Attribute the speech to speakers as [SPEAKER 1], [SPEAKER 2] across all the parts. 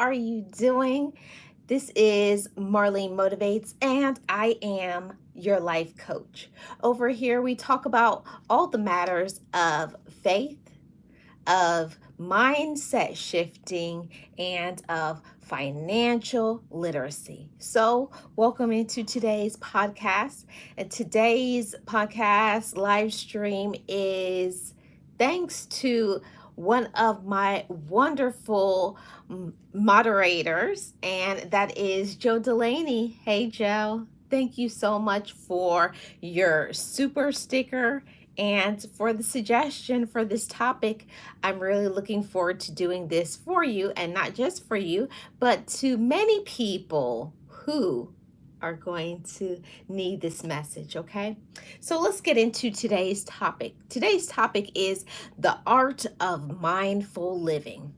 [SPEAKER 1] are you doing? This is Marlene Motivates, and I am your life coach. Over here, we talk about all the matters of faith, of mindset shifting, and of financial literacy. So, welcome into today's podcast. And today's podcast live stream is thanks to one of my wonderful moderators, and that is Joe Delaney. Hey, Joe. Thank you so much for your super sticker and for the suggestion for this topic. I'm really looking forward to doing this for you, and not just for you, but to many people who are going to need this message, okay? So let's get into today's topic. Today's topic is the art of mindful living.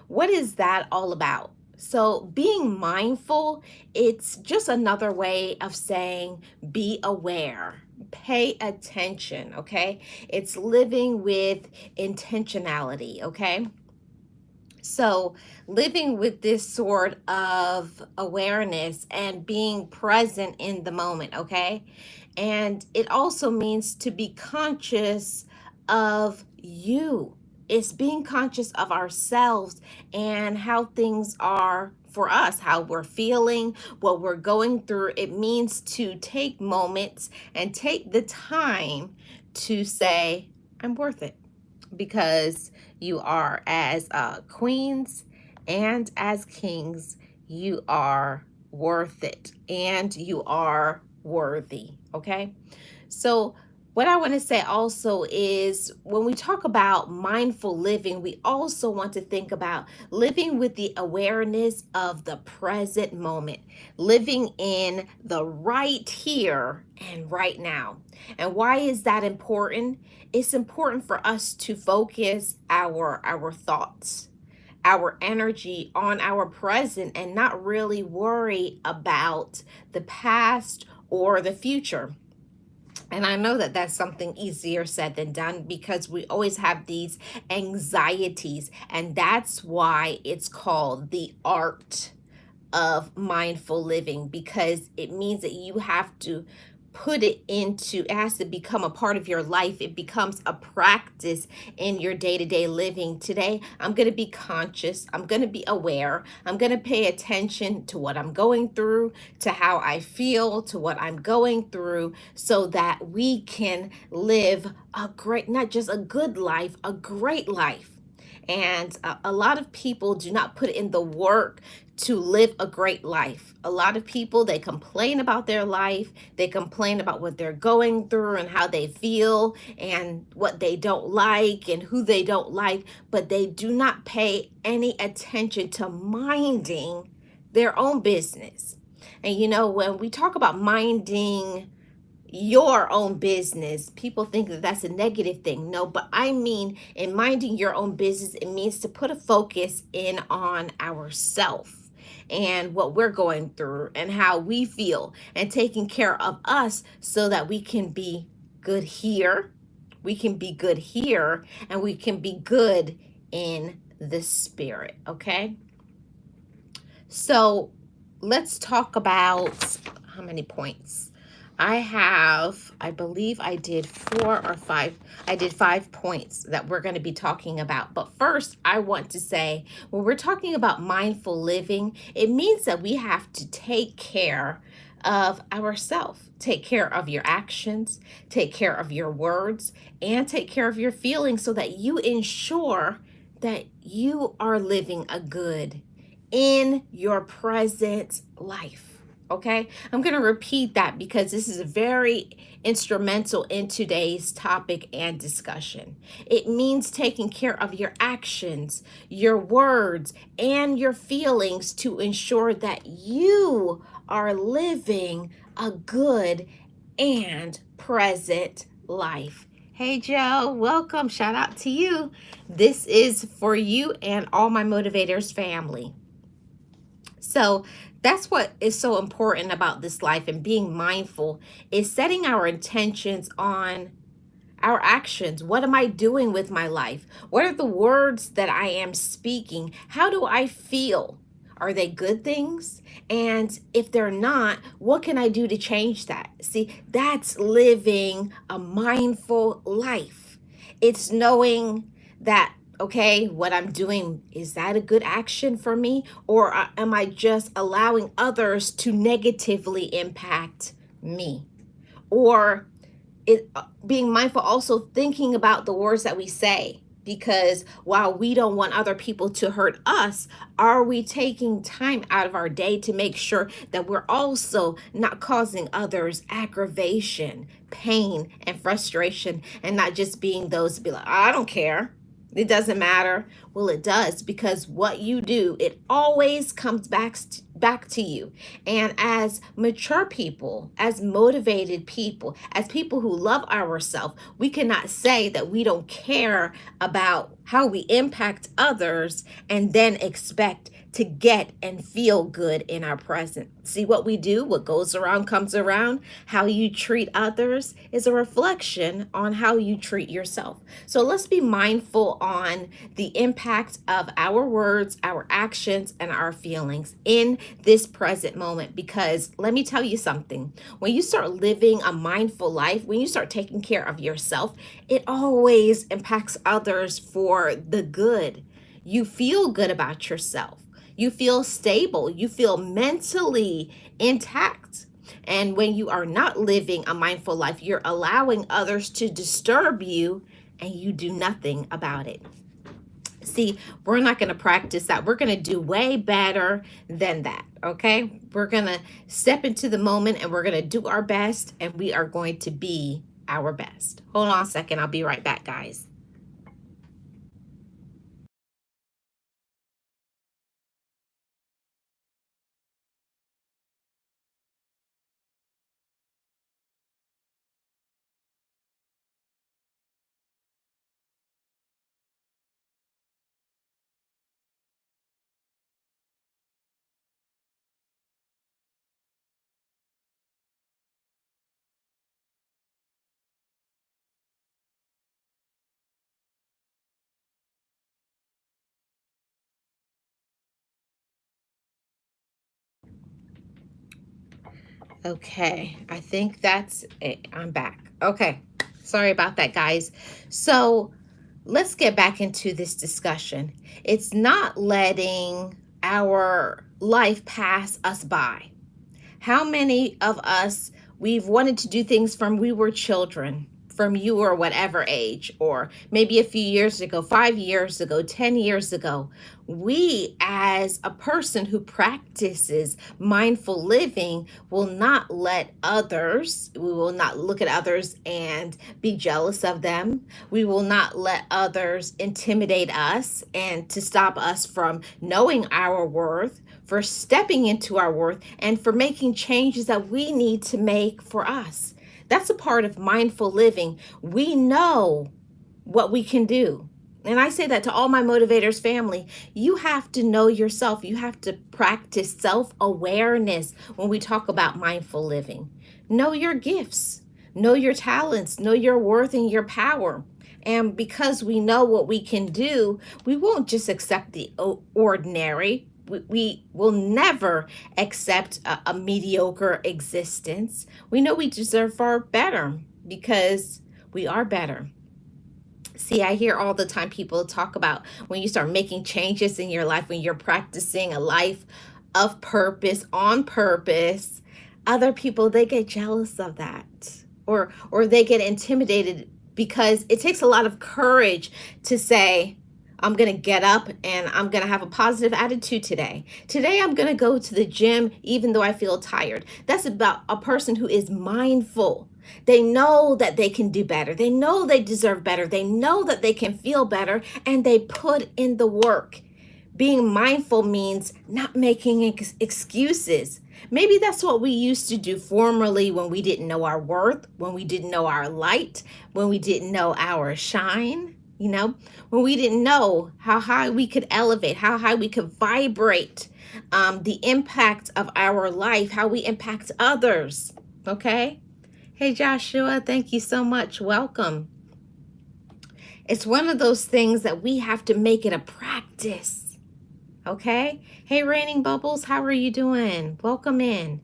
[SPEAKER 1] What is that all about? So, being mindful, it's just another way of saying be aware, pay attention, okay? It's living with intentionality, okay? So, living with this sort of awareness and being present in the moment, okay? And it also means to be conscious of you. It's being conscious of ourselves and how things are for us, how we're feeling, what we're going through. It means to take moments and take the time to say, I'm worth it, because you are, as queens and as kings, you are worth it and you are worthy, okay? So what I want to say also is when we talk about mindful living, we also want to think about living with the awareness of the present moment, living in the right here and right now. And why is that important? It's important for us to focus our thoughts, our energy on our present, and not really worry about the past or the future. And I know that that's something easier said than done, because we always have these anxieties. And that's why it's called the art of mindful living, because it means that you have to put it has to become a part of your life. It becomes a practice in your day-to-day living. Today, I'm going to be conscious. I'm going to be aware. I'm going to pay attention to what I'm going through, to how I feel, to what I'm going through, so that we can live a great, not just a good life, a great life. And a lot of people do not put in the work to live a great life. A lot of people, they complain about their life. They complain about what they're going through and how they feel and what they don't like and who they don't like, but they do not pay any attention to minding their own business. And when we talk about minding your own business, people think that that's a negative thing. No, but I mean, in minding your own business, it means to put a focus in on ourself and what we're going through and how we feel, and taking care of us so that we can be good here. We can be good here, and we can be good in the spirit. Okay. So let's talk about how many points. I believe I did 4 or 5. I did 5 points that we're going to be talking about. But first, I want to say, when we're talking about mindful living, it means that we have to take care of ourselves, take care of your actions, take care of your words, and take care of your feelings, so that you ensure that you are living a good in your present life. Okay, I'm going to repeat that because this is very instrumental in today's topic and discussion. It means taking care of your actions, your words, and your feelings to ensure that you are living a good and present life. Hey, Joe, welcome. Shout out to you. This is for you and all my motivators family. So that's what is so important about this life, and being mindful is setting our intentions on our actions. What am I doing with my life? What are the words that I am speaking? How do I feel? Are they good things? And if they're not, what can I do to change that? See, that's living a mindful life. It's knowing that, okay, what I'm doing, is that a good action for me? Or am I just allowing others to negatively impact me? Or being mindful, also thinking about the words that we say, because while we don't want other people to hurt us, are we taking time out of our day to make sure that we're also not causing others aggravation, pain, and frustration, and not just being those to be like, I don't care, it doesn't matter? Well, it does, because what you do, it always comes back to you. And as mature people, as motivated people, as people who love ourselves, we cannot say that we don't care about how we impact others and then expect to get and feel good in our present. See, what we do, what goes around comes around. How you treat others is a reflection on how you treat yourself. So let's be mindful on the impact of our words, our actions, and our feelings in this present moment. Because let me tell you something, when you start living a mindful life, when you start taking care of yourself, it always impacts others for the good. You feel good about yourself. You feel stable. You feel mentally intact. And when you are not living a mindful life, you're allowing others to disturb you and you do nothing about it. See, we're not going to practice that. We're going to do way better than that. Okay. We're going to step into the moment and we're going to do our best, and we are going to be our best. Hold on a second. I'll be right back, guys. Okay, I think that's it. I'm back. Okay, sorry about that, guys. So let's get back into this discussion. It's not letting our life pass us by. How many of us, we've wanted to do things from we were children, from you or whatever age, or maybe a few years ago, 5 years ago, 10 years ago? We, as a person who practices mindful living, will not let others, we will not look at others and be jealous of them. We will not let others intimidate us and to stop us from knowing our worth, for stepping into our worth, and for making changes that we need to make for us. That's a part of mindful living. We know what we can do. And I say that to all my motivators family. You have to know yourself. You have to practice self-awareness when we talk about mindful living. Know your gifts, know your talents, know your worth and your power. And because we know what we can do, we won't just accept the ordinary. We will never accept a mediocre existence. We know we deserve far better because we are better. See, I hear all the time people talk about when you start making changes in your life, when you're practicing a life of purpose, on purpose, other people, they get jealous of that, or they get intimidated, because it takes a lot of courage to say, I'm going to get up and I'm going to have a positive attitude today. Today, I'm going to go to the gym even though I feel tired. That's about a person who is mindful. They know that they can do better. They know they deserve better. They know that they can feel better, and they put in the work. Being mindful means not making excuses. Maybe that's what we used to do formerly when we didn't know our worth, when we didn't know our light, when we didn't know our shine, when we didn't know how high we could elevate, how high we could vibrate, the impact of our life, how we impact others. Okay? Hey, Joshua, thank you so much. Welcome. It's one of those things that we have to make it a practice. Okay? Hey, Raining Bubbles, how are you doing? Welcome in.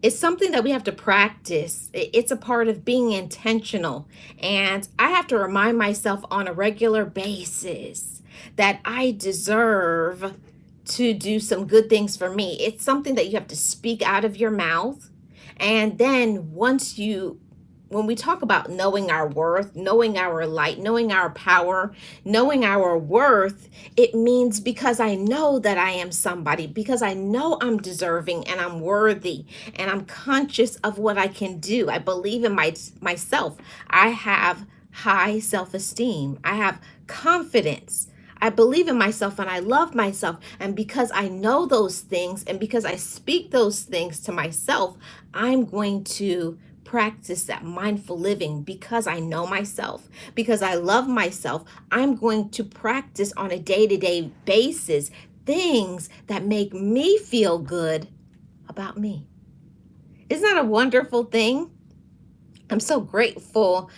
[SPEAKER 1] It's something that we have to practice. It's a part of being intentional. And I have to remind myself on a regular basis that I deserve to do some good things for me. It's something that you have to speak out of your mouth. And then when we talk about knowing our worth, knowing our light, knowing our power, knowing our worth, it means because I know that I am somebody, because I know I'm deserving and I'm worthy and I'm conscious of what I can do. I believe in myself. I have high self-esteem. I have confidence. I believe in myself and I love myself. And because I know those things and because I speak those things to myself, I'm going to practice that mindful living because I know myself, because I love myself. I'm going to practice on a day-to-day basis things that make me feel good about me. Isn't that a wonderful thing? I'm so grateful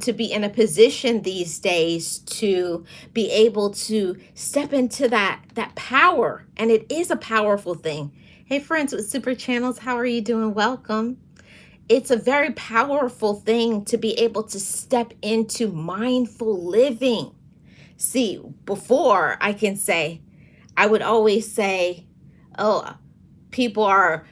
[SPEAKER 1] to be in a position these days to be able to step into that power. And it is a powerful thing. Hey, friends with super channels, how are you doing? Welcome. It's a very powerful thing to be able to step into mindful living. See, before I would always say, oh, people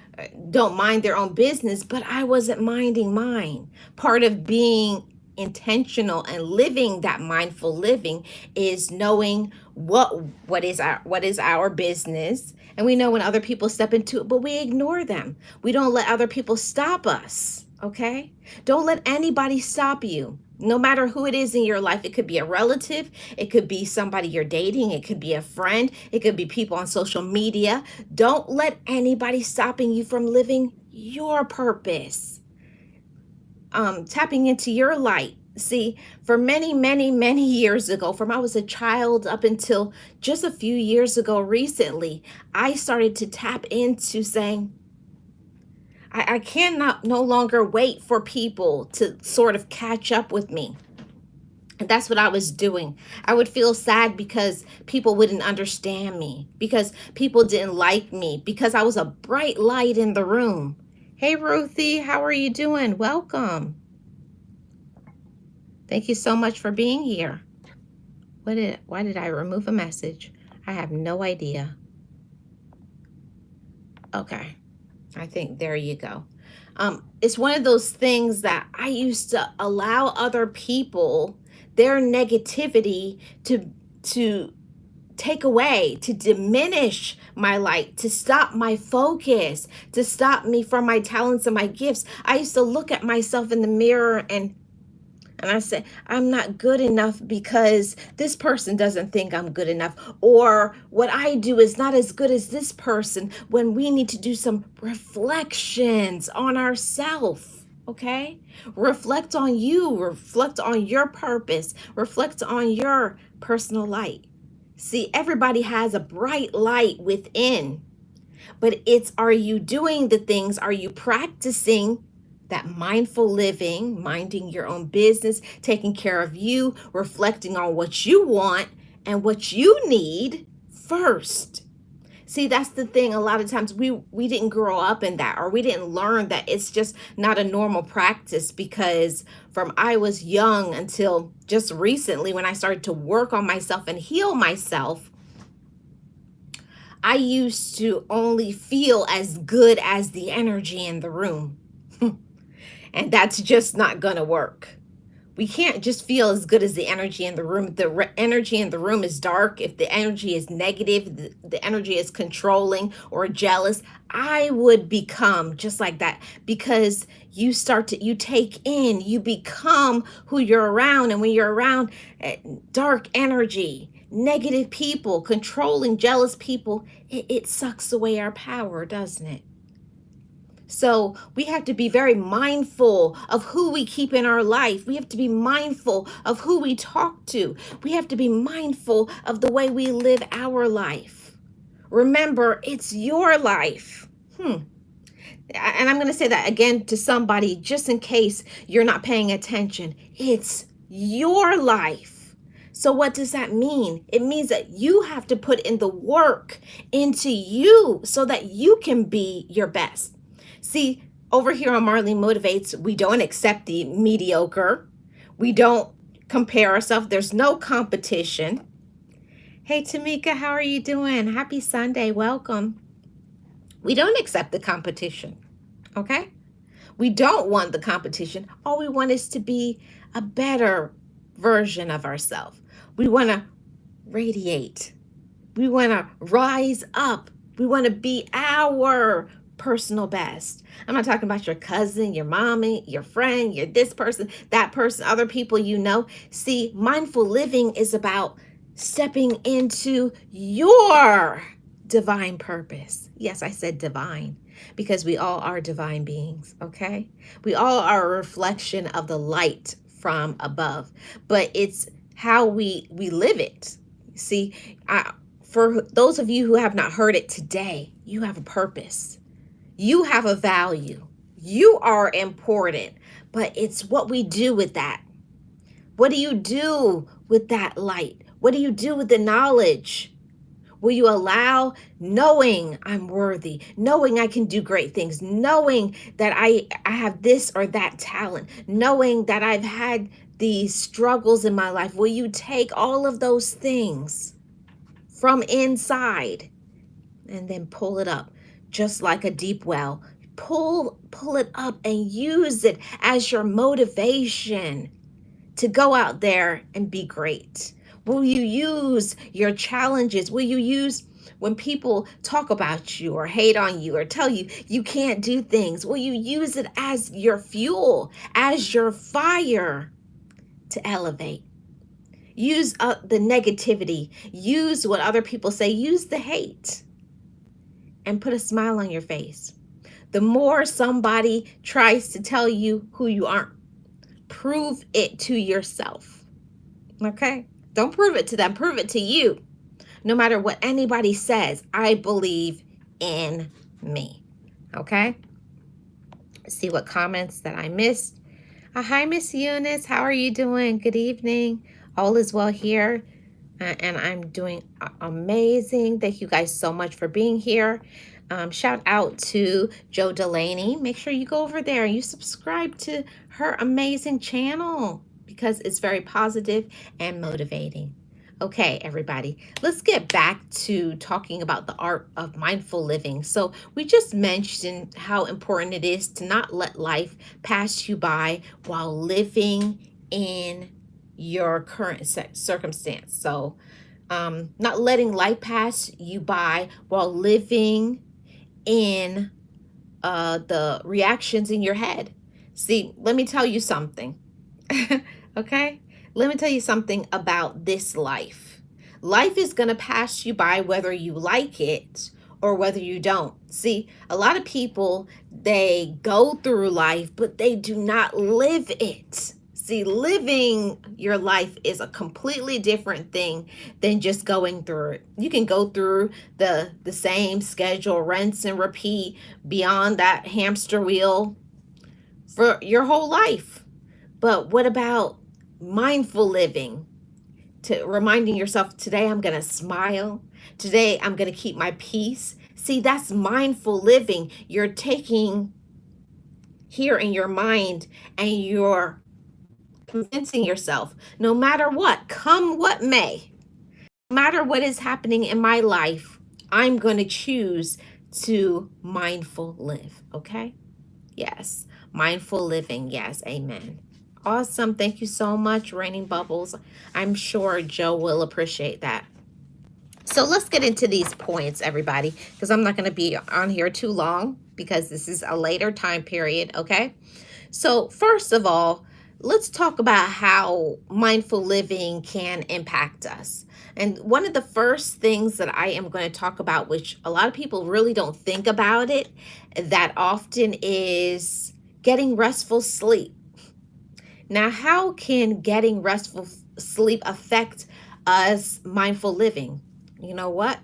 [SPEAKER 1] don't mind their own business, but I wasn't minding mine. Part of being intentional and living that mindful living is knowing what is our business, and we know when other people step into it, but we ignore them. We don't let other people stop us. Okay, don't let anybody stop you, no matter who it is in your life. It could be a relative, it could be somebody you're dating, it could be a friend, it could be people on social media. Don't let anybody stopping you from living your purpose, tapping into your light. See, for many, many, many years ago, from I was a child up until just a few years ago recently, I started to tap into saying, I cannot no longer wait for people to sort of catch up with me. And that's what I was doing. I would feel sad because people wouldn't understand me, because people didn't like me, because I was a bright light in the room. Hey, Ruthie, how are you doing? Welcome. Thank you so much for being here. Why did I remove a message? I have no idea. Okay. I think there you go. It's one of those things that I used to allow other people, their negativity to take away, to diminish my light, to stop my focus, to stop me from my talents and my gifts. I used to look at myself in the mirror and I said, I'm not good enough because this person doesn't think I'm good enough. Or what I do is not as good as this person, when we need to do some reflections on ourselves. Okay? Reflect on you. Reflect on your purpose. Reflect on your personal light. See, everybody has a bright light within. But are you doing the things? Are you practicing that mindful living, minding your own business, taking care of you, reflecting on what you want and what you need first? See, that's the thing. A lot of times we didn't grow up in that, or we didn't learn that it's just not a normal practice, because from I was young until just recently, when I started to work on myself and heal myself, I used to only feel as good as the energy in the room. And that's just not going to work. We can't just feel as good as the energy in the room. The energy in the room is dark. If the energy is negative, the energy is controlling or jealous, I would become just like that, because you take in, you become who you're around. And when you're around dark energy, negative people, controlling, jealous people, it sucks away our power, doesn't it? So we have to be very mindful of who we keep in our life. We have to be mindful of who we talk to. We have to be mindful of the way we live our life. Remember, it's your life. And I'm going to say that again to somebody, just in case you're not paying attention. It's your life. So what does that mean? It means that you have to put in the work into you so that you can be your best. See, over here on Marlene Motivates, we don't accept the mediocre. We don't compare ourselves. There's no competition. Hey, Tamika, how are you doing? Happy Sunday. Welcome. We don't accept the competition, okay? We don't want the competition. All we want is to be a better version of ourselves. We want to radiate. We want to rise up. We want to be our personal best. I'm not talking about your cousin, your mommy, your friend, your this person, that person, other people you know. See, mindful living is about stepping into your divine purpose. Yes, I said divine because we all are divine beings, okay? We all are a reflection of the light from above, but it's how we live it. See, for those of you who have not heard it today, you have a purpose. You have a value. You are important, but it's what we do with that. What do you do with that light? What do you do with the knowledge? Will you allow knowing I'm worthy, knowing I can do great things, knowing that I have this or that talent, knowing that I've had these struggles in my life? Will you take all of those things from inside and then pull it up just like a deep well? Pull it up and use it as your motivation to go out there and be great. Will you use your challenges? Will you use when people talk about you or hate on you or tell you you can't do things? Will you use it as your fuel, as your fire to elevate? Use the negativity. Use what other people say. Use the hate and put a smile on your face. The more somebody tries to tell you who you aren't, prove it to yourself. Okay? Don't prove it to them. Prove it to you. No matter what anybody says, I believe in me. Okay? See what comments that I missed. Hi, Miss Eunice. How are you doing? Good evening. All is well here. And I'm doing amazing. Thank you guys so much for being here. Shout out to Joe Delaney. Make sure you go over there and you subscribe to her amazing channel because it's very positive and motivating. Okay, everybody, let's get back to talking about the art of mindful living. So we just mentioned how important it is to not let life pass you by while living in your current circumstance. So not letting life pass you by while living in the reactions in your head. See, let me tell you something. Okay? Let me tell you something about this life. Life is going to pass you by whether you like it or whether you don't. See, a lot of people, they go through life, but they do not live it. See, living your life is a completely different thing than just going through it. You can go through the same schedule, rinse and repeat, beyond that hamster wheel for your whole life. But what about mindful living? To reminding yourself, today I'm going to smile. Today I'm going to keep my peace. See, that's mindful living. You're taking here in your mind and you're convincing yourself, no matter what, come what may, no matter what is happening in my life, I'm going to choose to mindful live. Okay? Yes. Mindful living. Yes. Amen. Awesome. Thank you so much, Raining Bubbles. I'm sure Joe will appreciate that. So let's get into these points, everybody, because I'm not going to be on here too long because this is a later time period. Okay? So first of all, let's talk about how mindful living can impact us. And one of the first things that I am going to talk about, which a lot of people really don't think about it that often, is getting restful sleep. Now, how can getting restful sleep affect us mindful living? You know what?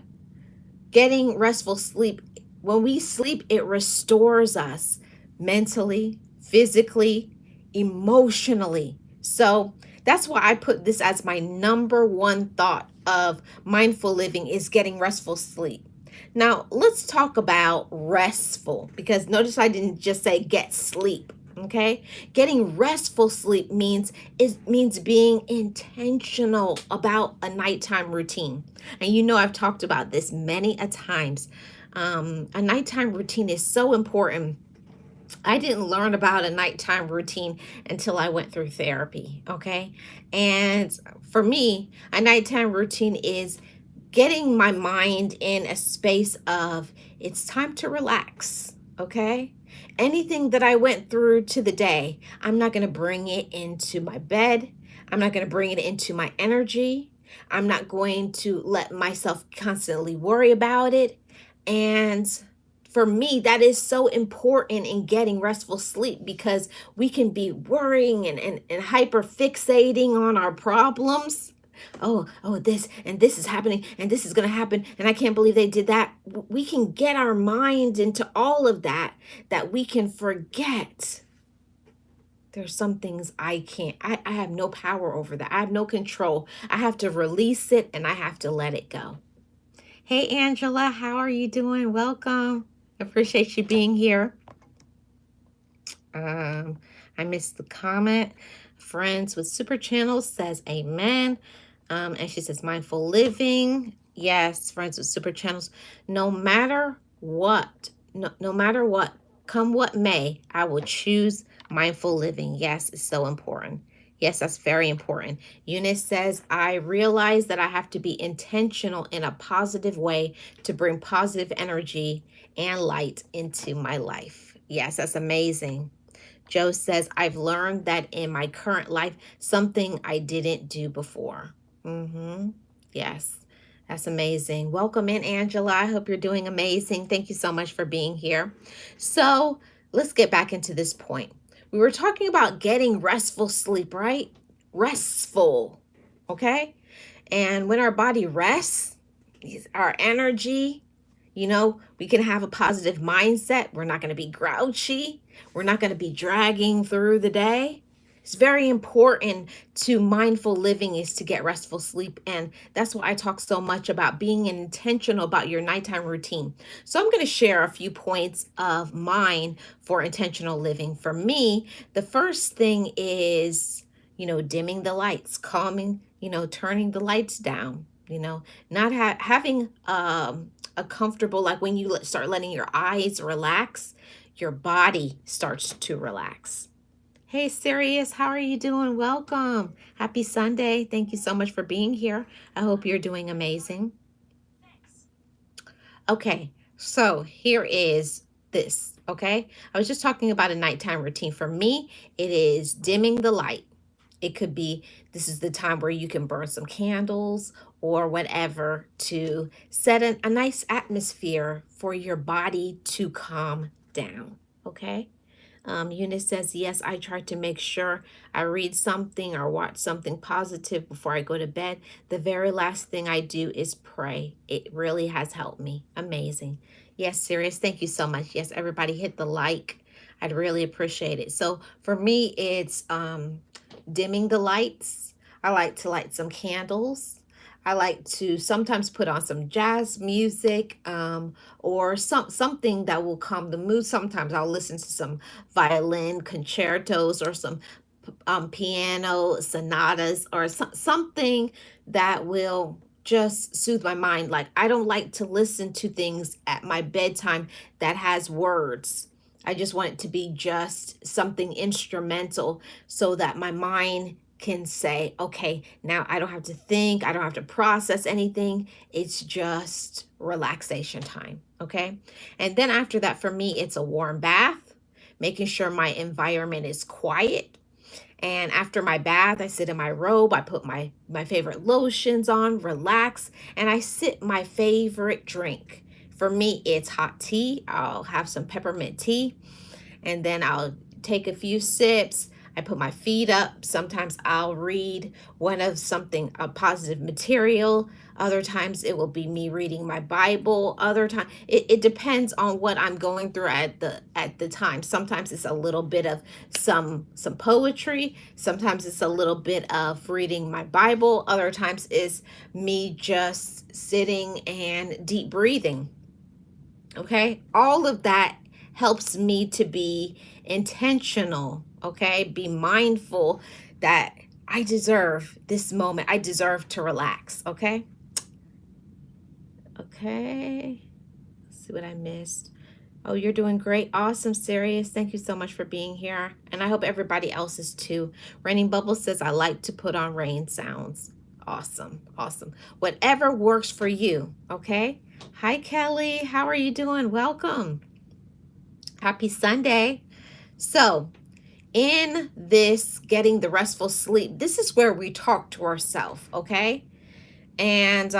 [SPEAKER 1] Getting restful sleep, when we sleep, it restores us mentally, physically, emotionally. So That's why I put this as my number one thought of mindful living is getting restful sleep. Now, let's talk about restful, because notice I didn't just say get sleep. Okay, getting restful sleep means being intentional about a nighttime routine. And I've talked about this many a times. A nighttime routine is so important. I didn't learn about a nighttime routine until I went through therapy. Okay. And for me, a nighttime routine is getting my mind in a space of it's time to relax. Okay. Anything that I went through to the day, I'm not going to bring it into my bed. I'm not going to bring it into my energy. I'm not going to let myself constantly worry about it. And for me, that is so important in getting restful sleep, because we can be worrying and hyper fixating on our problems. Oh, this and this is happening and this is going to happen. And I can't believe they did that. We can get our mind into all of that, that we can forget there's some things I can't, I have no power over that. I have no control. I have to release it and I have to let it go. Hey, Angela, how are you doing? Welcome. Appreciate you being here. I missed the comment. Friends with Super Channels says amen. And she says mindful living. Yes, Friends with Super Channels. No matter what, no matter what, come what may, I will choose mindful living. Yes, it's so important. Yes, that's very important. Eunice says, I realize that I have to be intentional in a positive way to bring positive energy and light into my life. Yes, that's amazing. Joe says, I've learned that in my current life, something I didn't do before. Yes, that's amazing. Welcome in, Angela. I hope you're doing amazing. Thank you so much for being here. So let's get back into this point. We were talking about getting restful sleep, right? Restful, okay? And when our body rests, our energy, we can have a positive mindset. We're not going to be grouchy. We're not going to be dragging through the day. It's very important to mindful living is to get restful sleep. And that's why I talk so much about being intentional about your nighttime routine. So I'm going to share a few points of mine for intentional living. For me, the first thing is, dimming the lights, calming, turning the lights down, not having a comfortable, like when you start letting your eyes relax, your body starts to relax. Hey, Sirius, how are you doing? Welcome. Happy Sunday. Thank you so much for being here. I hope you're doing amazing. Okay, so here is this, okay? I was just talking about a nighttime routine. For me, it is dimming the light. It could be, this is the time where you can burn some candles or whatever to set a nice atmosphere for your body to calm down, okay? Eunice says, yes, I try to make sure I read something or watch something positive before I go to bed. The very last thing I do is pray. It really has helped me. Amazing. Yes, Sirius, thank you so much. Yes, everybody hit the like. I'd really appreciate it. So for me, it's dimming the lights. I like to light some candles. I like to sometimes put on some jazz music, or something that will calm the mood. Sometimes I'll listen to some violin concertos or some piano sonatas, or something that will just soothe my mind. Like, I don't like to listen to things at my bedtime that has words. I just want it to be just something instrumental so that my mind can say, okay, now I don't have to think, I don't have to process anything. It's just relaxation time. Okay. And then after that, for me, it's a warm bath, making sure my environment is quiet. And after my bath, I sit in my robe, I put my favorite lotions on, relax, and I sip my favorite drink. For me, it's hot tea. I'll have some peppermint tea, and then I'll take a few sips. I put my feet up. Sometimes I'll read one of something, a positive material. Other times it will be me reading my Bible. Other time it depends on what I'm going through at the time. Sometimes it's a little bit of some poetry. Sometimes it's a little bit of reading my Bible. Other times it's me just sitting and deep breathing. Okay? All of that helps me to be intentional, okay? Be mindful that I deserve this moment. I deserve to relax, okay? Okay. Let's see what I missed. Oh, you're doing great. Awesome, Sirius. Thank you so much for being here. And I hope everybody else is too. Raining Bubble says, I like to put on rain sounds. Awesome. Awesome. Whatever works for you. Okay. Hi, Kelly. How are you doing? Welcome. Happy Sunday. So, in this getting the restful sleep, this is where we talk to ourselves. Okay. And,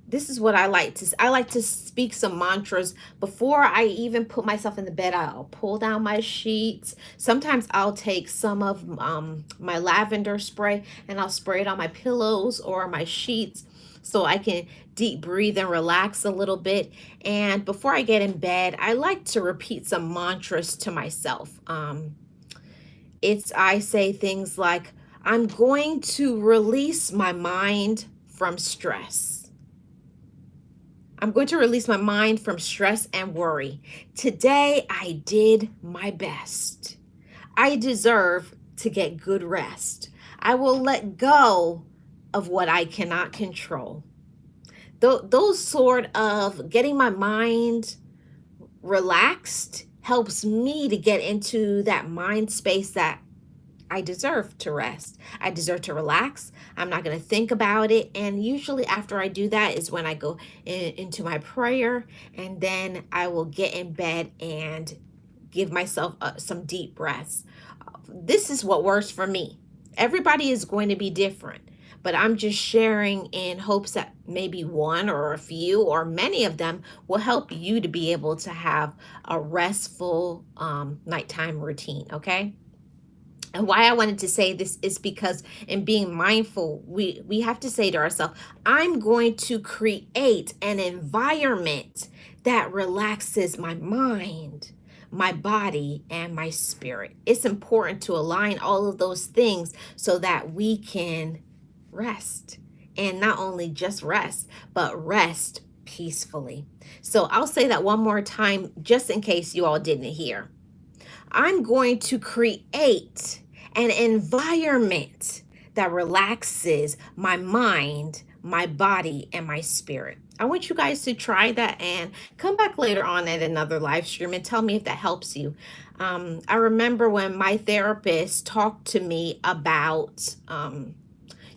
[SPEAKER 1] this is what I like to speak some mantras before I even put myself in the bed. I'll pull down my sheets. Sometimes I'll take some of my lavender spray and I'll spray it on my pillows or my sheets so I can deep breathe and relax a little bit. And before I get in bed, I like to repeat some mantras to myself. I say things like, I'm going to release my mind from stress. I'm going to release my mind from stress and worry. Today, I did my best. I deserve to get good rest. I will let go of what I cannot control. Those sort of getting my mind relaxed helps me to get into that mind space that I deserve to rest. I deserve to relax. I'm not going to think about it. And usually, after I do that, is when I go into my prayer, and then I will get in bed and give myself some deep breaths. This is what works for me. Everybody is going to be different, but I'm just sharing in hopes that maybe one or a few or many of them will help you to be able to have a restful nighttime routine. Okay. And why I wanted to say this is because in being mindful, we have to say to ourselves, I'm going to create an environment that relaxes my mind, my body, and my spirit. It's important to align all of those things so that we can rest. And not only just rest, but rest peacefully. So I'll say that one more time, just in case you all didn't hear. I'm going to create an environment that relaxes my mind, my body, and my spirit. I want you guys to try that and come back later on at another live stream and tell me if that helps you. I remember when my therapist talked to me about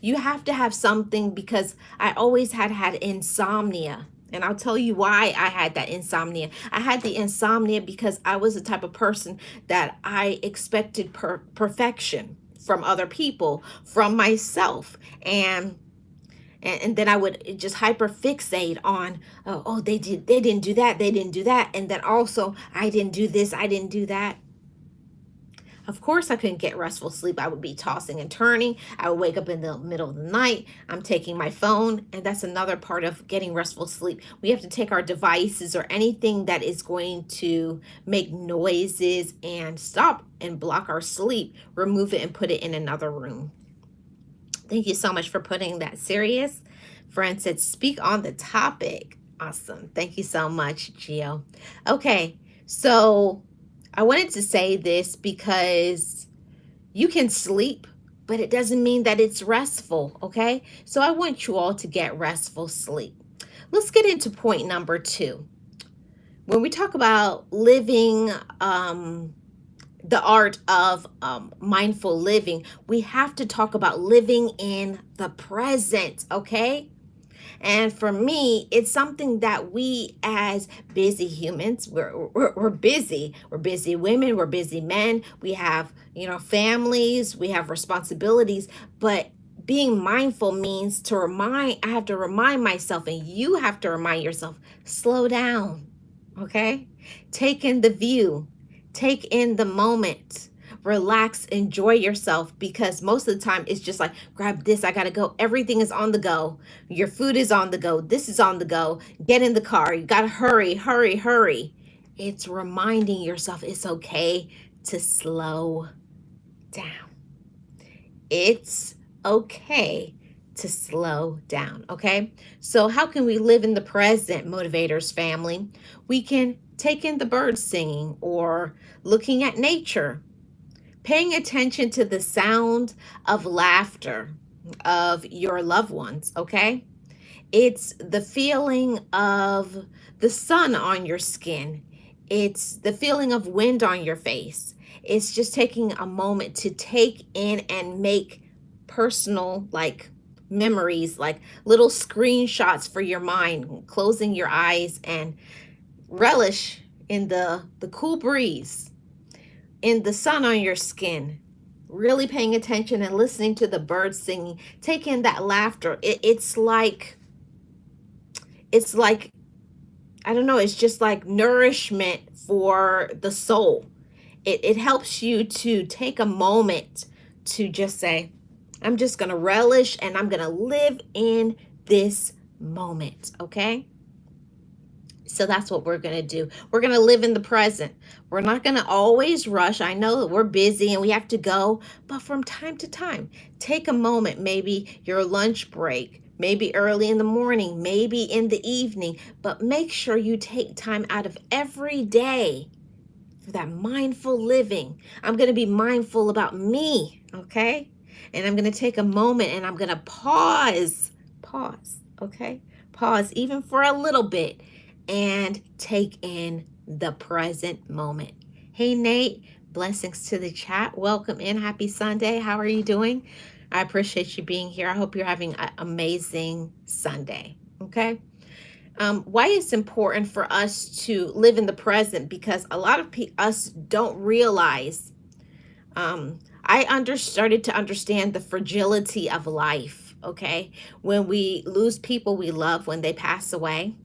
[SPEAKER 1] you have to have something, because I always had insomnia. And I'll tell you why I had that insomnia. I had the insomnia because I was the type of person that I expected perfection from other people, from myself. And then I would just hyper fixate on, oh, they didn't do that, they didn't do that. And then also, I didn't do this, I didn't do that. Of course, I couldn't get restful sleep. I would be tossing and turning. I would wake up in the middle of the night. I'm taking my phone, and that's another part of getting restful sleep. We have to take our devices or anything that is going to make noises and stop and block our sleep, remove it and put it in another room. Thank you so much for putting that. Serious friend said, speak on the topic. Awesome. Thank you so much, Gio. Okay, so I wanted to say this because you can sleep, but it doesn't mean that it's restful, okay? So I want you all to get restful sleep. Let's get into point number 2. When we talk about living the art of mindful living, we have to talk about living in the present, okay? And for me, it's something that we as busy humans, we're busy. We're busy women, we're busy men. We have, families, we have responsibilities, but being mindful means I have to remind myself, and you have to remind yourself, slow down, okay? Take in the view, Take in the moment. Relax, enjoy yourself, because most of the time it's just like, grab this, I gotta go. Everything is on the go. Your food is on the go. This is on the go. Get in the car. You gotta hurry, hurry, hurry. It's reminding yourself it's okay to slow down. It's okay to slow down. Okay. So, how can we live in the present, Motivators family? We can take in the birds singing or looking at nature, paying attention to the sound of laughter of your loved ones. Okay. It's the feeling of the sun on your skin. It's the feeling of wind on your face. It's just taking a moment to take in and make personal, like, memories, like little screenshots for your mind, closing your eyes and relish in the cool breeze, in the sun on your skin, really paying attention and listening to the birds singing, take in that laughter. It's like I don't know, it's just like nourishment for the soul. It helps you to take a moment to just say, I'm just going to relish and I'm going to live in this moment. Okay. So that's what we're going to do. We're going to live in the present. We're not going to always rush. I know that we're busy and we have to go, but from time to time, take a moment, maybe your lunch break, maybe early in the morning, maybe in the evening, but make sure you take time out of every day for that mindful living. I'm going to be mindful about me, okay? And I'm going to take a moment and I'm going to pause, okay? Pause even for a little bit and take in the present moment. Hey, Nate, blessings to the chat. Welcome in. Happy Sunday. How are you doing? I appreciate you being here. I hope you're having an amazing Sunday, okay? Why it's important for us to live in the present, because a lot of us don't realize. I started to understand the fragility of life. Okay, when we lose people we love, when they pass away,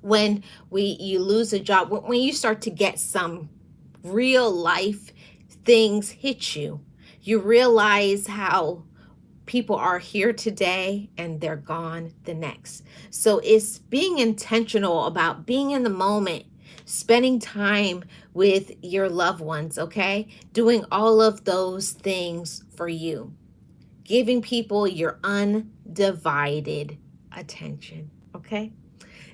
[SPEAKER 1] when you lose a job, when you start to get some real life things hit you, you realize how people are here today and they're gone the next. So it's being intentional about being in the moment, spending time with your loved ones, okay? Doing all of those things for you, giving people your undivided attention, okay?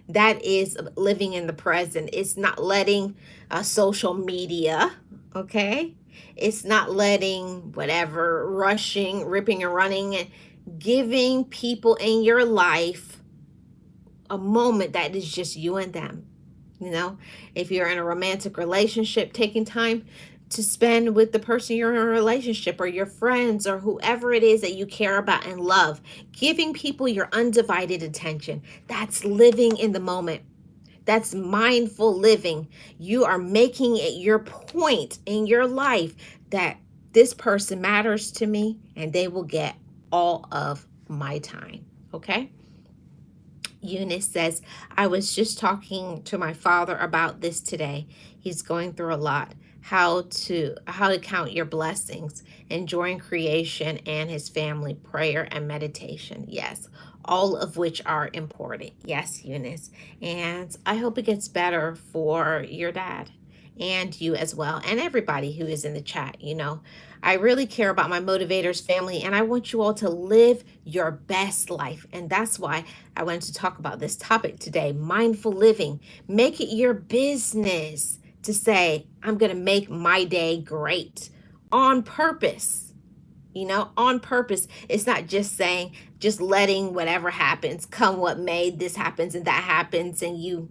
[SPEAKER 1] That is living in the present. It's not letting social media, okay? It's not letting whatever, rushing, ripping and running, and giving people in your life a moment that is just you and them. You know, if you're in a romantic relationship, taking time to spend with the person you're in a relationship, or your friends, or whoever it is that you care about and love, giving people your undivided attention. That's living in the moment. That's mindful living. You are making it your point in your life that this person matters to me and they will get all of my time. Okay? Eunice says, I was just talking to my father about this today. He's going through a lot. How to count your blessings, enjoying creation and his family, prayer and meditation. Yes, all of which are important. Yes, Eunice. And I hope it gets better for your dad and you as well, and everybody who is in the chat. You know, I really care about my motivators family, and I want you all to live your best life. And that's why I wanted to talk about this topic today, mindful living. Make it your business to say, I'm going to make my day great on purpose. You know, on purpose. It's not just saying, just letting whatever happens, come what may, this happens and that happens. And you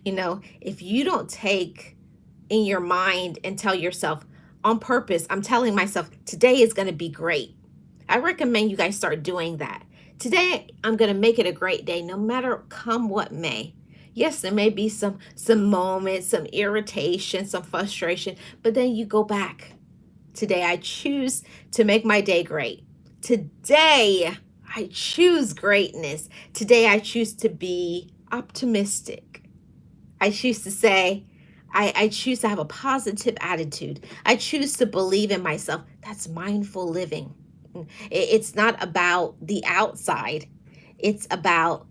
[SPEAKER 1] know, if you don't take in your mind and tell yourself, on purpose, I'm telling myself, today is going to be great. I recommend you guys start doing that. Today, I'm going to make it a great day, no matter come what may. Yes, there may be some moments, some irritation, some frustration, but then you go back. Today, I choose to make my day great. Today, I choose greatness. Today, I choose to be optimistic. I choose to say, I choose to have a positive attitude. I choose to believe in myself. That's mindful living. It's not about the outside. It's about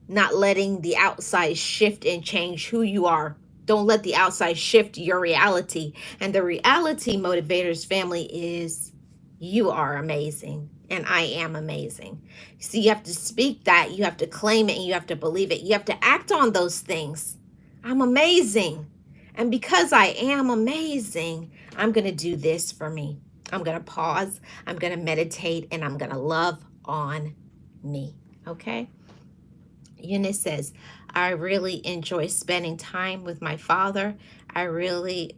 [SPEAKER 1] not letting the outside shift and change who you are. Don't let the outside shift your reality. And the reality, motivators family, is you are amazing and I am amazing. So you have to speak that, you have to claim it, and you have to believe it. You have to act on those things. I'm amazing. And because I am amazing, I'm going to do this for me. I'm going to pause, I'm going to meditate, and I'm going to love on me. Okay? Eunice says, I really enjoy spending time with my father. I really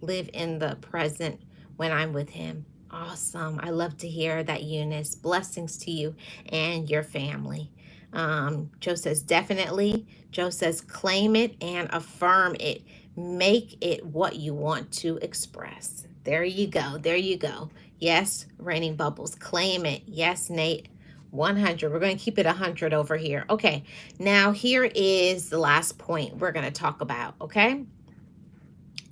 [SPEAKER 1] live in the present when I'm with him. Awesome. I love to hear that, Eunice. Blessings to you and your family. Joe says, definitely. Joe says, claim it and affirm it. Make it what you want to express. There you go. There you go. Yes, Raining Bubbles. Claim it. Yes, Nate. 100. We're going to keep it 100 over here. Okay, now here is the last point we're going to talk about, okay?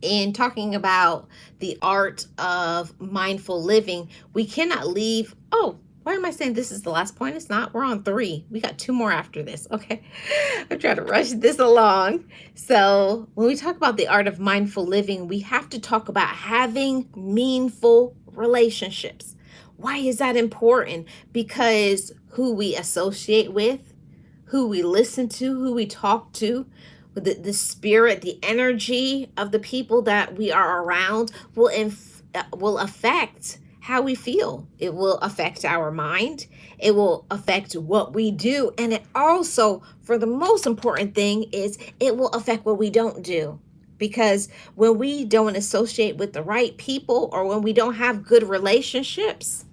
[SPEAKER 1] In talking about the art of mindful living, we cannot leave, oh, why am I saying this is the last point? It's not. We're on 3. We got 2 more after this. Okay. I'm trying to rush this along. So when we talk about the art of mindful living, we have to talk about having meaningful relationships. Why is that important? Because who we associate with, who we listen to, who we talk to, the spirit, the energy of the people that we are around will affect how we feel. It will affect our mind. It will affect what we do. And it also, for the most important thing, is it will affect what we don't do. Because when we don't associate with the right people, or when we don't have good relationships,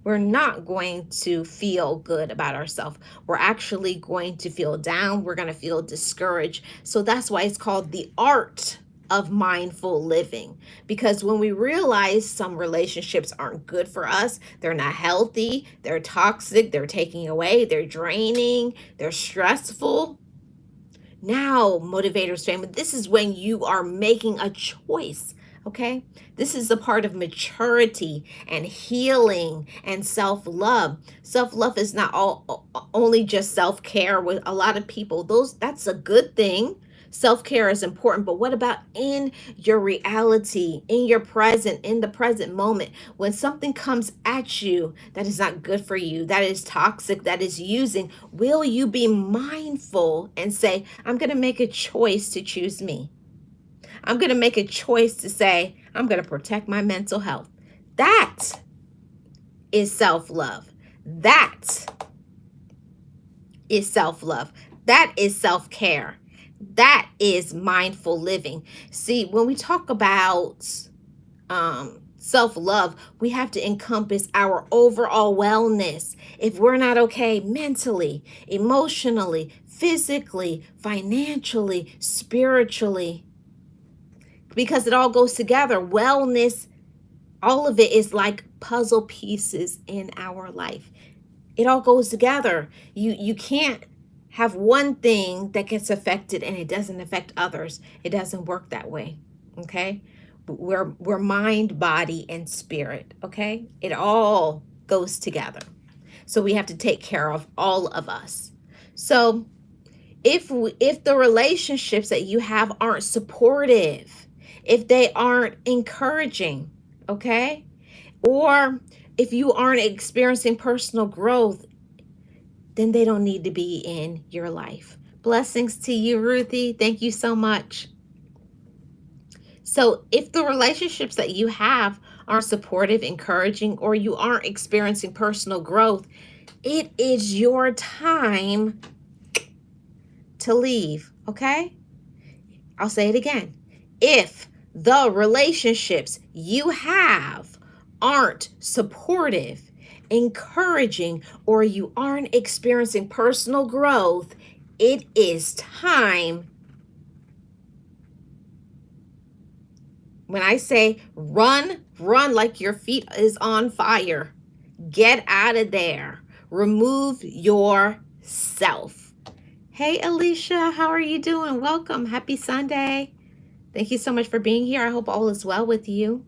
[SPEAKER 1] we're not going to feel good about ourselves. We're actually going to feel down. We're going to feel discouraged. So that's why it's called the art of mindful living. Because when we realize some relationships aren't good for us, they're not healthy, they're toxic, they're taking away, they're draining, they're stressful. Now, motivators family, this is when you are making a choice. Okay, this is a part of maturity and healing and self-love. Self-love is not only just self-care. With a lot of people, that's a good thing. Self-care is important, but what about in your reality, in your present, in the present moment, when something comes at you that is not good for you, that is toxic, that is using, will you be mindful and say, I'm going to make a choice to choose me? I'm going to make a choice to say, I'm going to protect my mental health. That is self-love. That is self-love. That is self-care. That is mindful living. See, when we talk about self-love, we have to encompass our overall wellness. If we're not okay mentally, emotionally, physically, financially, spiritually, because it all goes together. Wellness, all of it is like puzzle pieces in our life. It all goes together. You can't have one thing that gets affected and it doesn't affect others. It doesn't work that way. Okay? We're mind, body, and spirit. Okay? It all goes together. So we have to take care of all of us. So if the relationships that you have aren't supportive, if they aren't encouraging, okay? Or if you aren't experiencing personal growth, then they don't need to be in your life. Blessings to you, Ruthie. Thank you so much. So if the relationships that you have aren't supportive, encouraging, or you aren't experiencing personal growth, it is your time to leave, okay? I'll say it again. If the relationships you have aren't supportive, encouraging, or you aren't experiencing personal growth, it is time. When I say run like your feet is on fire. Get out of there. Remove yourself. Hey, Alicia, how are you doing? Welcome. Happy Sunday. Thank you so much for being here. I hope all is well with you.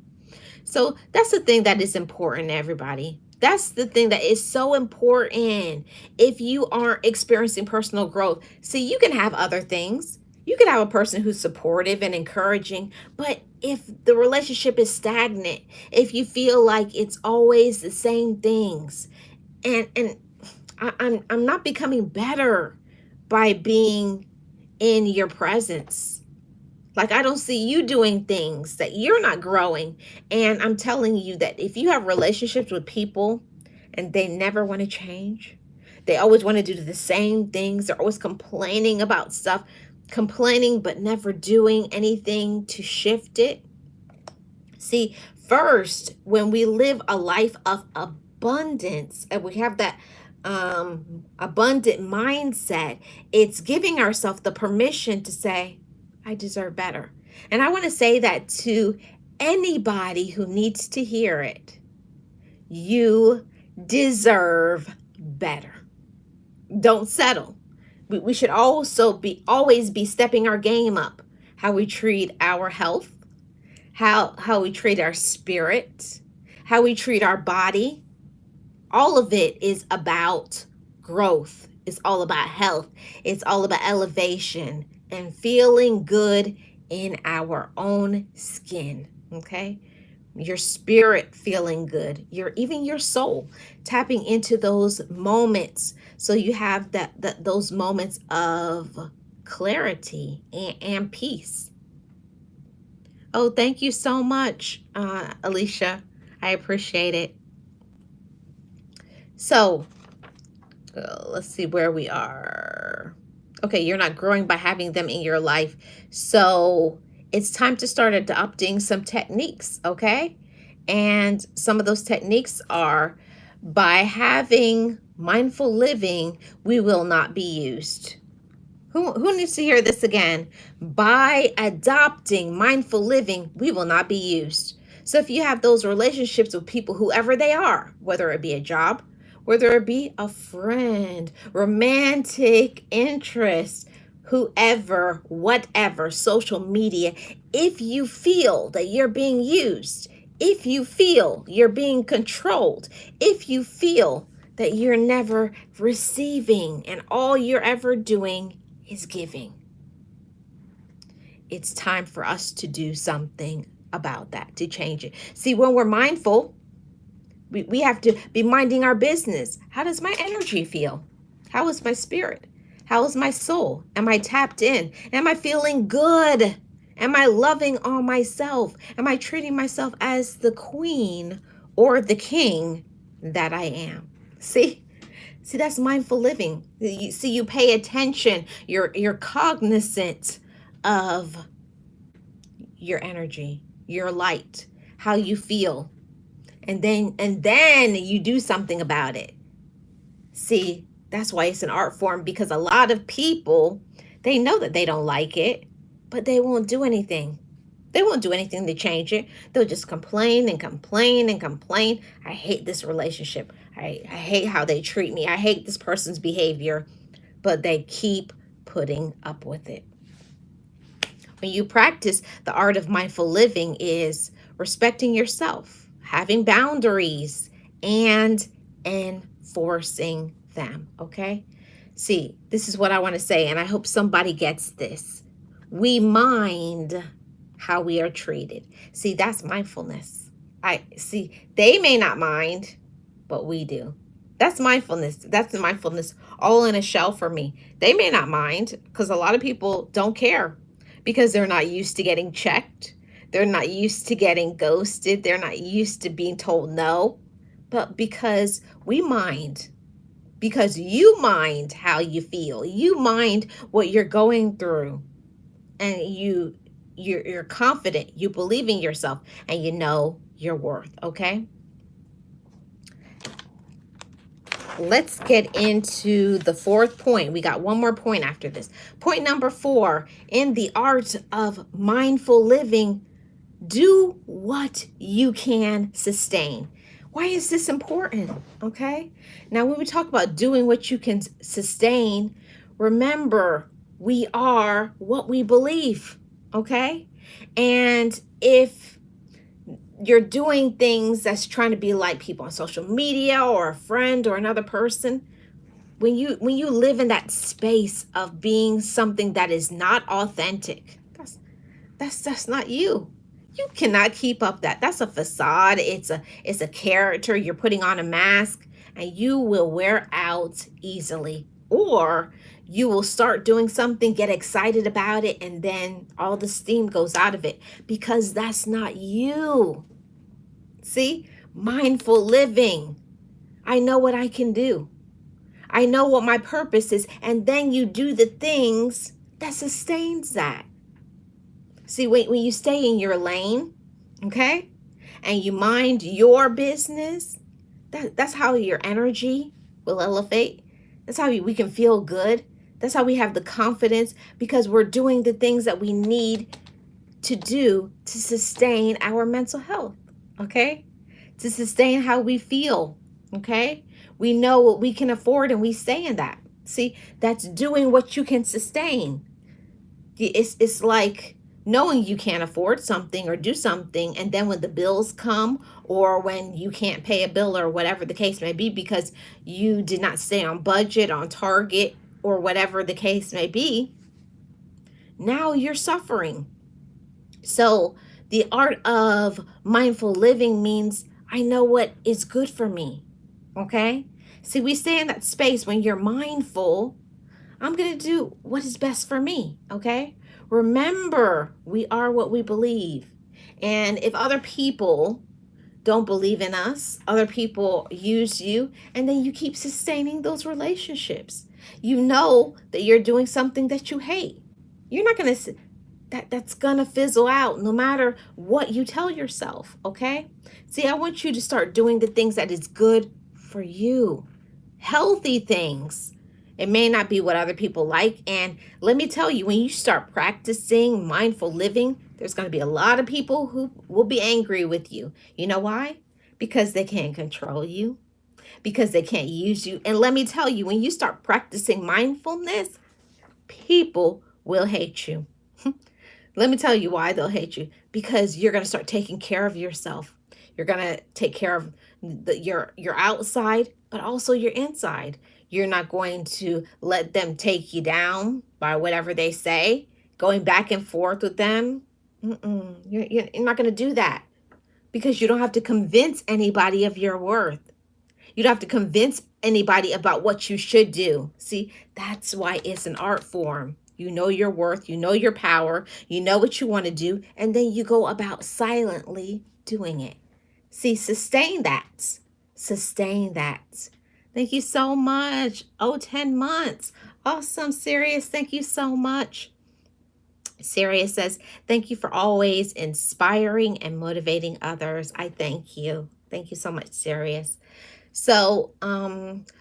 [SPEAKER 1] So, that's the thing that is important, everybody. That's the thing that is so important if you aren't experiencing personal growth. See, you can have other things. You can have a person who's supportive and encouraging, but if the relationship is stagnant, if you feel like it's always the same things, and I'm not becoming better by being in your presence. Like, I don't see you doing things, that you're not growing. And I'm telling you that if you have relationships with people and they never want to change, they always want to do the same things, they're always complaining about stuff, complaining but never doing anything to shift it. See, first, when we live a life of abundance and we have that abundant mindset, it's giving ourselves the permission to say, I deserve better. And I want to say that to anybody who needs to hear it. You deserve better. Don't settle. We should also always be stepping our game up. How we treat our health, how we treat our spirit, how we treat our body. All of it is about growth. It's all about health. It's all about elevation and feeling good in our own skin. Okay? Your spirit feeling good, even your soul tapping into those moments, so you have those moments of clarity and peace. Oh, thank you so much, Alicia. I appreciate it. So let's see where we are. Okay, you're not growing by having them in your life. So it's time to start adopting some techniques, okay? And some of those techniques are, by having mindful living, we will not be used. Who needs to hear this again? By adopting mindful living, we will not be used. So if you have those relationships with people, whoever they are, whether it be a job, whether it be a friend, romantic interest, whoever, whatever, social media, if you feel that you're being used, if you feel you're being controlled, if you feel that you're never receiving and all you're ever doing is giving, it's time for us to do something about that, to change it. See, when we're mindful, we have to be minding our business. How does my energy feel? How is my spirit? How is my soul? Am I tapped in? Am I feeling good? Am I loving on myself? Am I treating myself as the queen or the king that I am? See, that's mindful living. You pay attention. You're cognizant of your energy, your light, how you feel. And then you do something about it. See, that's why it's an art form, because a lot of people, they know that they don't like it, but they won't do anything. They won't do anything to change it. They'll just complain and complain and complain. I hate this relationship. I hate how they treat me. I hate this person's behavior. But they keep putting up with it. When you practice the art of mindful living is respecting yourself, having boundaries, and enforcing them, okay? See, this is what I want to say, and I hope somebody gets this. We mind how we are treated. See, that's mindfulness. They may not mind, but we do. That's mindfulness. That's the mindfulness all in a shell for me. They may not mind, because a lot of people don't care, because they're not used to getting checked. They're not used to getting ghosted. They're not used to being told no. But because we mind, because you mind how you feel, you mind what you're going through, and you're confident, you believe in yourself, and you know your worth, okay? Let's get into the fourth point. We got one more point after this. Point number 4, in the art of mindful living, do what you can sustain. Why is this important? Okay. Now, when we talk about doing what you can sustain, Remember, we are what we believe, okay? And if you're doing things that's trying to be like people on social media or a friend or another person, when you live in that space of being something that is not authentic, that's not you. You cannot keep up that. That's a facade. It's a character. You're putting on a mask, and you will wear out easily. Or you will start doing something, get excited about it, and then all the steam goes out of it because that's not you. See? Mindful living. I know what I can do. I know what my purpose is, and then you do the things that sustains that. See, when you stay in your lane, okay, and you mind your business, that's how your energy will elevate. That's how we can feel good. That's how we have the confidence because we're doing the things that we need to do to sustain our mental health, okay? To sustain how we feel, okay? We know what we can afford and we stay in that. See, that's doing what you can sustain. It's like knowing you can't afford something or do something, and then when the bills come or when you can't pay a bill or whatever the case may be because you did not stay on budget, on target, or whatever the case may be, now you're suffering. So the art of mindful living means I know what is good for me, okay? See, we stay in that space when you're mindful. I'm going to do what is best for me, okay? Remember, we are what we believe. And if other people don't believe in us, other people use you, and then you keep sustaining those relationships. You know that you're doing something that you hate. You're not going to that's gonna fizzle out no matter what you tell yourself, okay? See, I want you to start doing the things that is good for you, healthy things. It may not be what other people like, and let me tell you, when you start practicing mindful living, there's going to be a lot of people who will be angry with you. You know why? Because they can't control you, because they can't use you. And let me tell you, when you start practicing mindfulness, people will hate you. Let me tell you why they'll hate you. Because you're going to start taking care of yourself. You're going to take care of your outside, but also your inside. You're not going to let them take you down by whatever they say, going back and forth with them. You're not going to do that because you don't have to convince anybody of your worth. You don't have to convince anybody about what you should do. See, that's why it's an art form. You know your worth, you know your power, you know what you want to do, and then you go about silently doing it. See, sustain that. Sustain that. Thank you so much. Oh, 10 months. Awesome, Sirius. Thank you so much. Sirius says, thank you for always inspiring and motivating others. I thank you. Thank you so much, Sirius. So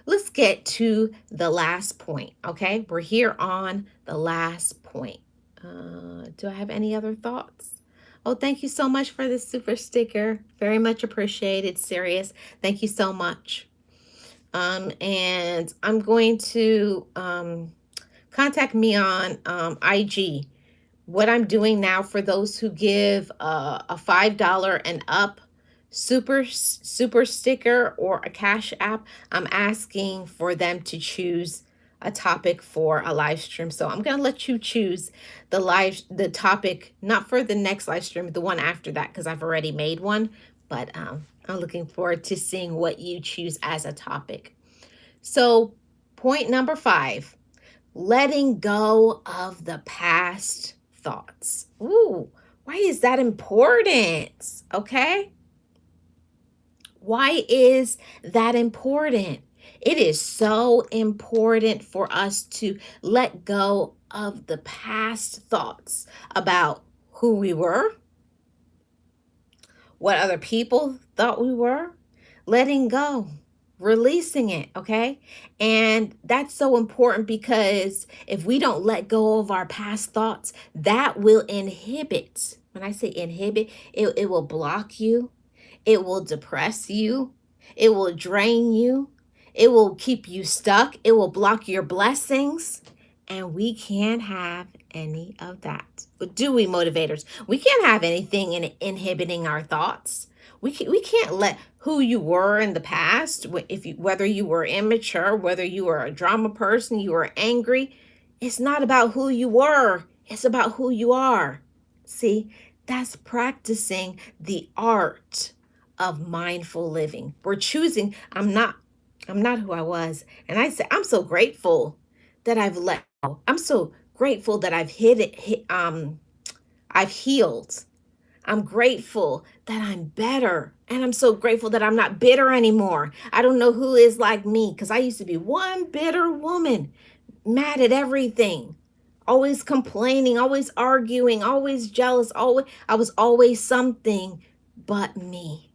[SPEAKER 1] let's get to the last point, okay? We're here on the last point. Do I have any other thoughts? Oh, thank you so much for this super sticker. Very much appreciated, Sirius. Thank you so much. And I'm going to contact me on IG. What I'm doing now for those who give a $5 and up super sticker or a cash app, I'm asking for them to choose a topic for a live stream. So I'm going to let you choose the topic, not for the next live stream, the one after that, because I've already made one, but I'm looking forward to seeing what you choose as a topic. So point number 5, letting go of the past thoughts. Ooh, why is that important? Okay. Why is that important? It is so important for us to let go of the past thoughts about who we were, what other people thought we were, letting go, releasing it, okay? And that's so important because if we don't let go of our past thoughts, that will inhibit. When I say inhibit, it will block you. It will depress you. It will drain you. It will keep you stuck. It will block your blessings. And we can't have any of that. Do we, motivators? We can't have anything inhibiting our thoughts. We can't let who you were in the past, whether you were immature, whether you were a drama person, you were angry, it's not about who you were. It's about who you are. See, that's practicing the art of mindful living. We're choosing, I'm not who I was. And I say I'm so grateful that I've let go. I'm so grateful that I've healed. I'm grateful that I'm better. And I'm so grateful that I'm not bitter anymore. I don't know who is like me because I used to be one bitter woman, mad at everything, always complaining, always arguing, always jealous. I was always something but me.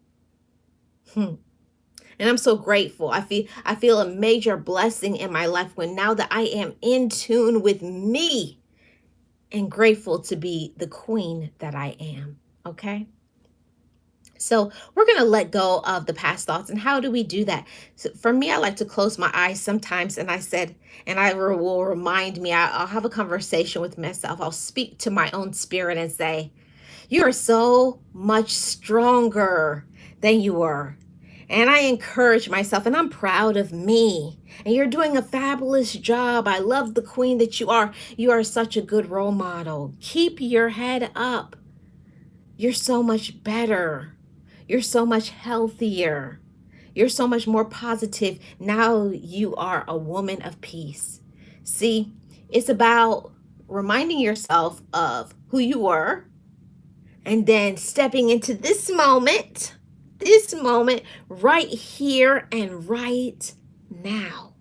[SPEAKER 1] And I'm so grateful. I feel a major blessing in my life when now that I am in tune with me and grateful to be the queen that I am. Okay? So we're going to let go of the past thoughts. And how do we do that? So for me, I like to close my eyes sometimes. And I said, and I will remind me, I'll have a conversation with myself. I'll speak to my own spirit and say, you are so much stronger than you were. And I encourage myself, and I'm proud of me. And you're doing a fabulous job. I love the queen that you are. You are such a good role model. Keep your head up. You're so much better. You're so much healthier. You're so much more positive. Now you are a woman of peace. See, it's about reminding yourself of who you were and then stepping into this moment right here and right now.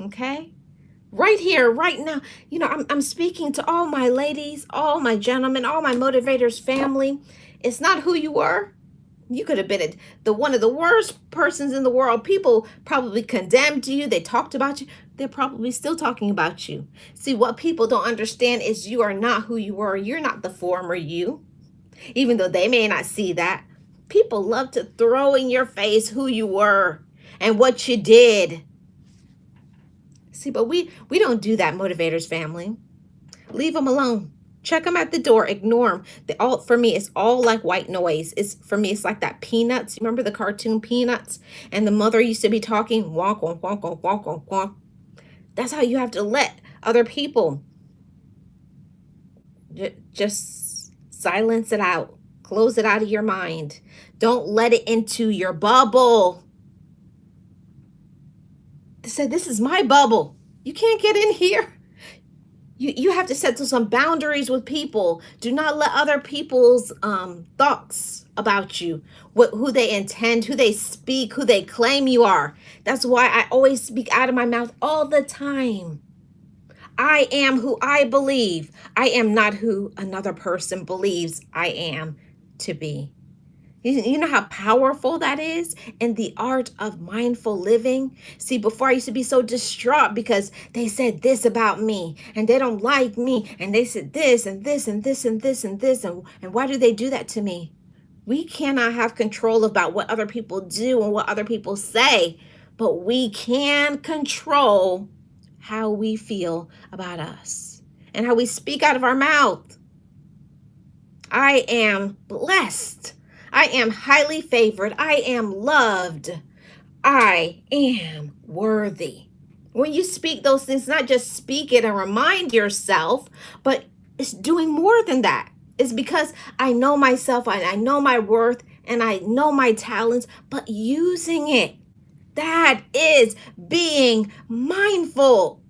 [SPEAKER 1] Okay? Right here, right now. I'm speaking to all my ladies, all my gentlemen, all my motivators family. It's not who you were. You could have been the one of the worst persons in the world. People probably condemned you. They talked about you. They're probably still talking about you. See, what people don't understand is you are not who you were. You're not the former you. Even though they may not see that, people love to throw in your face who you were and what you did. See, but we don't do that, motivators family. Leave them alone. Check them at the door. Ignore them. For me, it's all like white noise. For me, it's like that Peanuts. You remember the cartoon Peanuts? And the mother used to be talking, wonk, wonk, wonk, wonk, wonk, wonk, wonk. That's how you have to let other people just silence it out. Close it out of your mind. Don't let it into your bubble. They said, this is my bubble. You can't get in here. You have to set some boundaries with people. Do not let other people's thoughts about you, who they intend, who they speak, who they claim you are. That's why I always speak out of my mouth all the time. I am who I believe. I am not who another person believes I am to be. You know how powerful that is in the art of mindful living? See, before I used to be so distraught because they said this about me and they don't like me and they said this and this and this and this and this. And why do they do that to me? We cannot have control about what other people do and what other people say, but we can control how we feel about us and how we speak out of our mouth. I am blessed. I am highly favored. I am loved. I am worthy. When you speak those things, not just speak it and remind yourself, but it's doing more than that. It's because I know myself and I know my worth and I know my talents, but using it. That is being mindful.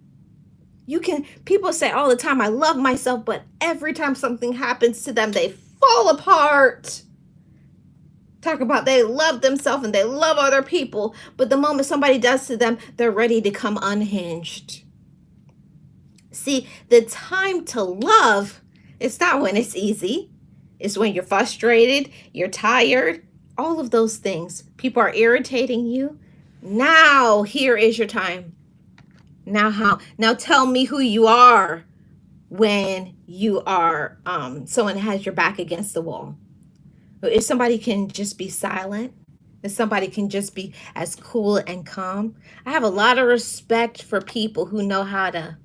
[SPEAKER 1] People say all the time, I love myself, but every time something happens to them, they fall apart. Talk about they love themselves and they love other people, but the moment somebody does to them, they're ready to come unhinged. See, the time to love, it's not when it's easy. It's when you're frustrated, you're tired, all of those things. People are irritating you. Now, here is your time. Now how? Now tell me who you are when you are someone has your back against the wall. If somebody can just be silent, if somebody can just be as cool and calm. I have a lot of respect for people who know how to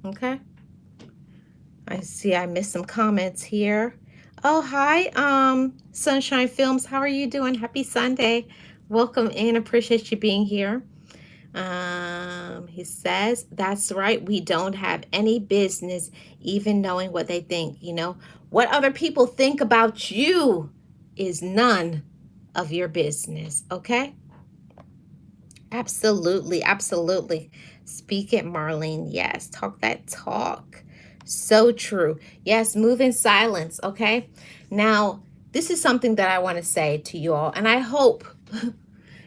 [SPEAKER 1] Okay. I see I missed some comments here. Oh, hi, Sunshine Films. How are you doing? Happy Sunday. Welcome in. Appreciate you being here. He says, that's right. We don't have any business even knowing what they think. You know, what other people think about you is none of your business. Okay. Absolutely. Absolutely. Speak it, Marlene. Yes. Talk that talk. So true. Yes. Move in silence. Okay. Now, this is something that I want to say to you all, and I hope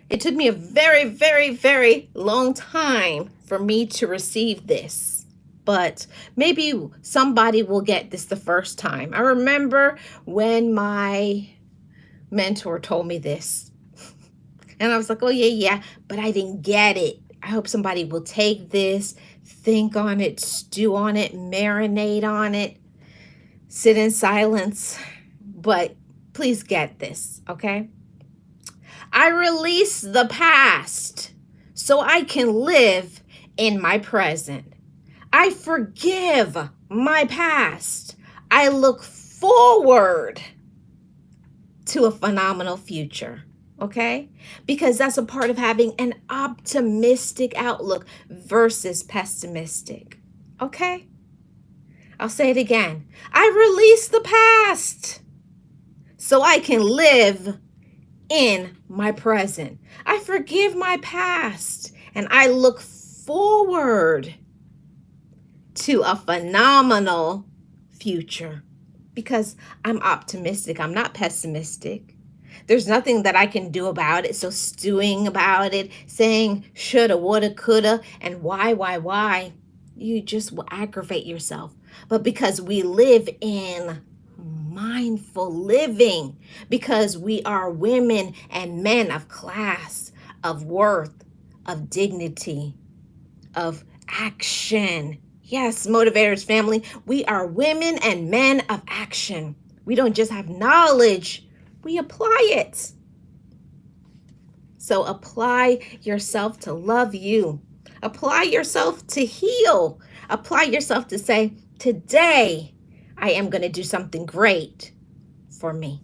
[SPEAKER 1] it took me a very, very, very long time for me to receive this, but maybe somebody will get this the first time. I remember when my mentor told me this, and I was like, oh, yeah, yeah, but I didn't get it. I hope somebody will take this, think on it, stew on it, marinate on it, sit in silence, but please get this, okay? I release the past so I can live in my present. I forgive my past. I look forward to a phenomenal future. Okay? Because that's a part of having an optimistic outlook versus pessimistic. Okay? I'll say it again. I release the past so I can live in my present. I forgive my past and I look forward to a phenomenal future because I'm optimistic. I'm not pessimistic. There's nothing that I can do about it. So stewing about it, saying shoulda, woulda, coulda, and why, you just will aggravate yourself. But because we live in mindful living, because we are women and men of class, of worth, of dignity, of action. Yes, motivators family, we are women and men of action. We don't just have knowledge, we apply it. So apply yourself to love you. Apply yourself to heal. Apply yourself to say, today I am going to do something great for me.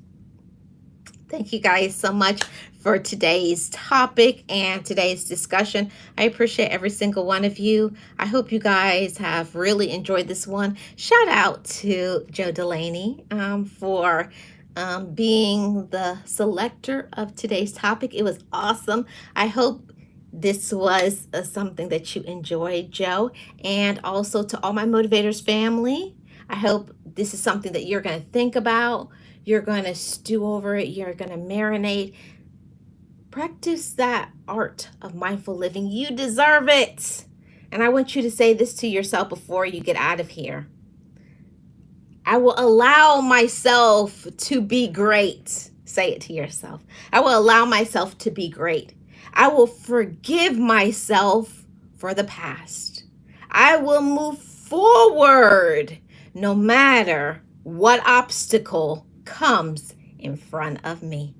[SPEAKER 1] Thank you guys so much for today's topic and today's discussion. I appreciate every single one of you. I hope you guys have really enjoyed this one. Shout out to Joe Delaney for being the selector of today's topic. It was awesome. I hope this was something that you enjoyed, Joe. And also to all my motivators family, I hope this is something that you're going to think about. You're going to stew over it. You're going to marinate. Practice that art of mindful living. You deserve it. And I want you to say this to yourself before you get out of here. I will allow myself to be great. Say it to yourself. I will allow myself to be great. I will forgive myself for the past. I will move forward no matter what obstacle comes in front of me.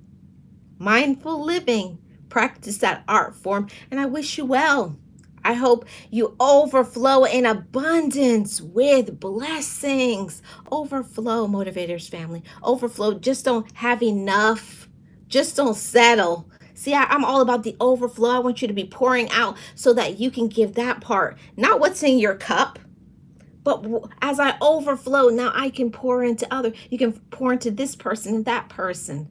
[SPEAKER 1] Mindful living, practice that art form, and I wish you well. I hope you overflow in abundance with blessings. Overflow, motivators family. Overflow. Just don't have enough. Just don't settle. See, I'm all about the overflow. I want you to be pouring out so that you can give that part, not what's in your cup, but as I overflow, now I can pour into others. You can pour into this person and that person.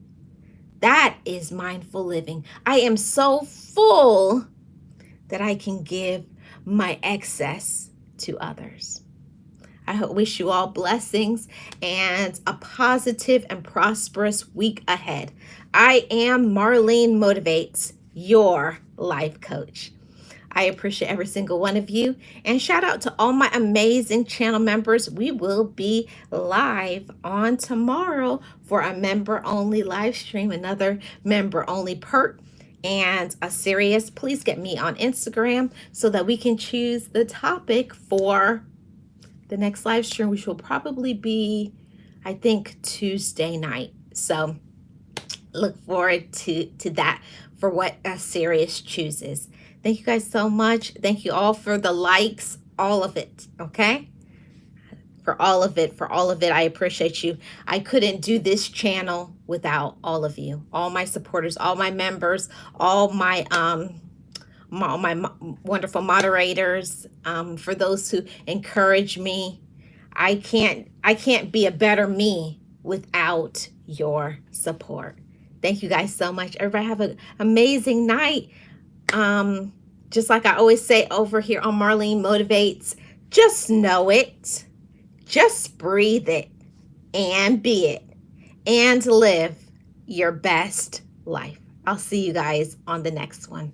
[SPEAKER 1] That is mindful living. I am so full that I can give my excess to others. I wish you all blessings and a positive and prosperous week ahead. I am Marlene Motivates, your life coach. I appreciate every single one of you. And shout out to all my amazing channel members. We will be live on tomorrow for a member-only live stream, another member-only perk and a serious. Please get me on Instagram so that we can choose the topic for the next live stream, which will probably be, I think, Tuesday night. So look forward to that for what a serious chooses. Thank you guys so much. Thank you all for the likes all of it, okay? For all of it, for all of it. I appreciate you. I couldn't do this channel without all of you, all my supporters, all my members, all my wonderful moderators, for those who encourage me. I can't be a better me without your support. Thank you guys so much. Everybody have an amazing night. Just like I always say over here on Marlene Motivates, just know it, just breathe it, and be it, and live your best life. I'll see you guys on the next one.